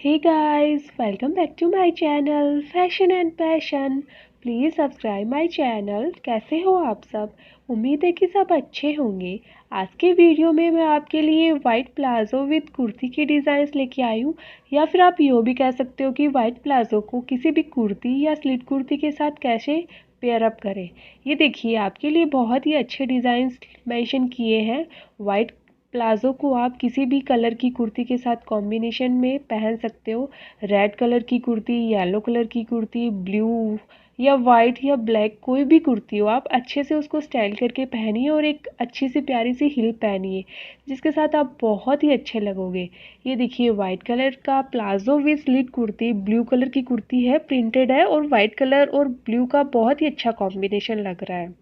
Hey guys, welcome back to my channel Fashion and Passion. Please subscribe my channel. कैसे हो आप सब? उम्मीद है कि सब अच्छे होंगे। आज के वीडियो में मैं आपके लिए वाइट प्लाजो विद कुर्ती की डिज़ाइंस लेके आई हूँ, या फिर आप यो भी कह सकते हो कि वाइट प्लाजो को किसी भी कुर्ती या स्लिट कुर्ती के साथ कैसे पेयर अप करें। ये देखिए, आपके लिए बहुत ही अच्छे डिज़ाइंस मेंशन किए हैं। वाइट प्लाजो को आप किसी भी कलर की कुर्ती के साथ कॉम्बिनेशन में पहन सकते हो। रेड कलर की कुर्ती, येलो कलर की कुर्ती, ब्लू या वाइट या ब्लैक, कोई भी कुर्ती हो, आप अच्छे से उसको स्टाइल करके पहनिए और एक अच्छी सी प्यारी सी हिल पहनिए, जिसके साथ आप बहुत ही अच्छे लगोगे। ये देखिए, वाइट कलर का palazzo with slit kurti, blue colour की कुर्ती है, प्रिंटेड है और वाइट कलर और ब्लू का बहुत ही अच्छा कॉम्बिनेशन लग रहा है।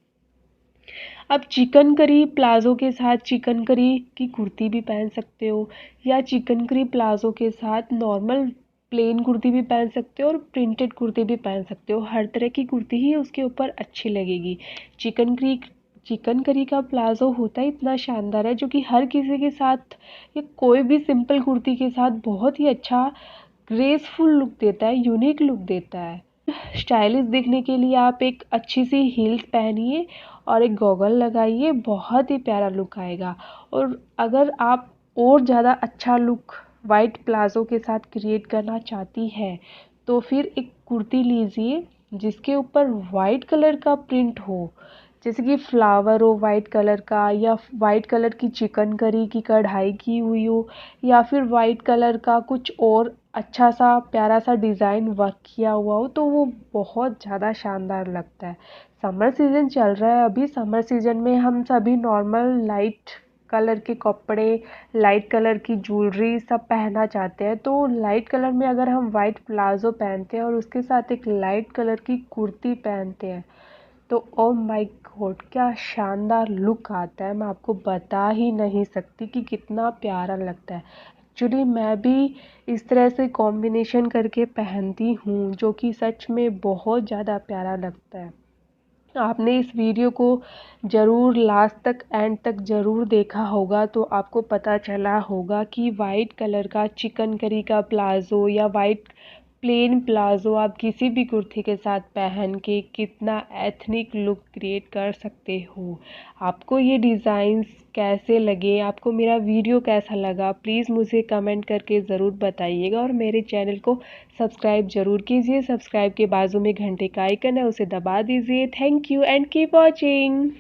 अब चिकनकरी प्लाजो के साथ चिकनकरी की कुर्ती भी पहन सकते हो, या चिकनकरी प्लाजो के साथ नॉर्मल प्लेन कुर्ती भी पहन सकते हो और प्रिंटेड कुर्ती भी पहन सकते हो। हर तरह की कुर्ती ही उसके ऊपर अच्छी लगेगी। चिकनकरी का प्लाजो होता है इतना शानदार है, जो कि हर किसी के साथ या कोई भी सिंपल कुर्ती के साथ बहुत ही अच्छा ग्रेसफुल लुक देता है, यूनिक लुक देता है। स्टाइलिश दिखने के लिए आप एक अच्छी सी हील्स पहनिए और एक गॉगल लगाइए, बहुत ही प्यारा लुक आएगा। और अगर आप और ज़्यादा अच्छा लुक वाइट प्लाजो के साथ क्रिएट करना चाहती है, तो फिर एक कुर्ती लीजिए जिसके ऊपर वाइट कलर का प्रिंट हो, जैसे कि फ्लावर हो वाइट कलर का, या वाइट कलर की चिकनकरी की कढ़ाई की हुई हो, या फिर वाइट कलर का कुछ और अच्छा सा प्यारा सा डिज़ाइन वर्क किया हुआ हो, तो वो बहुत ज़्यादा शानदार लगता है। समर सीज़न चल रहा है अभी। समर सीज़न में हम सभी नॉर्मल लाइट कलर के कपड़े, लाइट कलर की ज्वेलरी सब पहनना चाहते हैं। तो लाइट कलर में अगर हम वाइट प्लाजो पहनते हैं और उसके साथ एक लाइट कलर की कुर्ती पहनते हैं, तो ओ माय गॉड, क्या शानदार लुक आता है। मैं आपको बता ही नहीं सकती कि कितना प्यारा लगता है। एक्चुअली मैं भी इस तरह से कॉम्बिनेशन करके पहनती हूँ, जो कि सच में बहुत ज़्यादा प्यारा लगता है। आपने इस वीडियो को ज़रूर लास्ट तक, एंड तक ज़रूर देखा होगा, तो आपको पता चला होगा कि वाइट कलर का चिकनकरी का प्लाजो या वाइट प्लेन प्लाजो आप किसी भी कुर्ती के साथ पहन के कितना एथनिक लुक क्रिएट कर सकते हो। आपको ये डिज़ाइंस कैसे लगे, आपको मेरा वीडियो कैसा लगा, प्लीज़ मुझे कमेंट करके ज़रूर बताइएगा। और मेरे चैनल को सब्सक्राइब ज़रूर कीजिए। सब्सक्राइब के बाजू में घंटे का आइकन है, उसे दबा दीजिए। Thank you and keep watching.